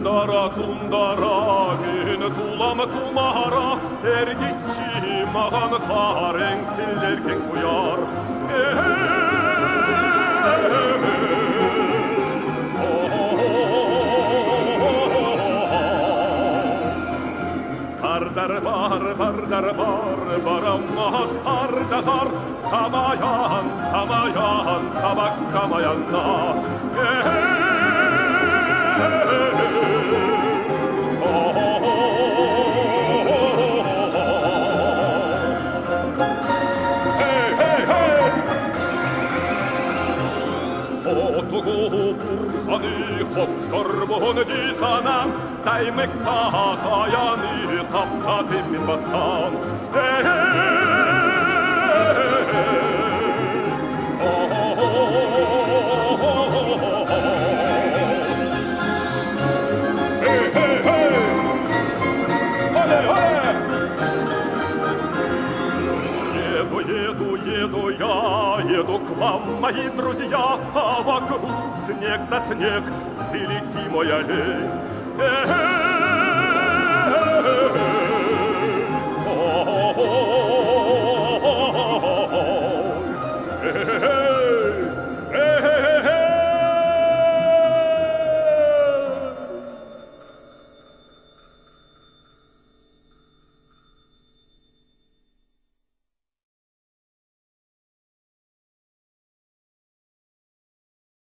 Тундара, мен тулам тумара, эргитчи маған қарың селерген қояр. Barдар bar, baramaz ardağar, kamayan, tabak kamayanna. Burhanı hokkarbohun disanam, Daymekta hayani taptadim bastan. Еду к вам, мои друзья, а вокруг снег да снег, ты лети, мой олень.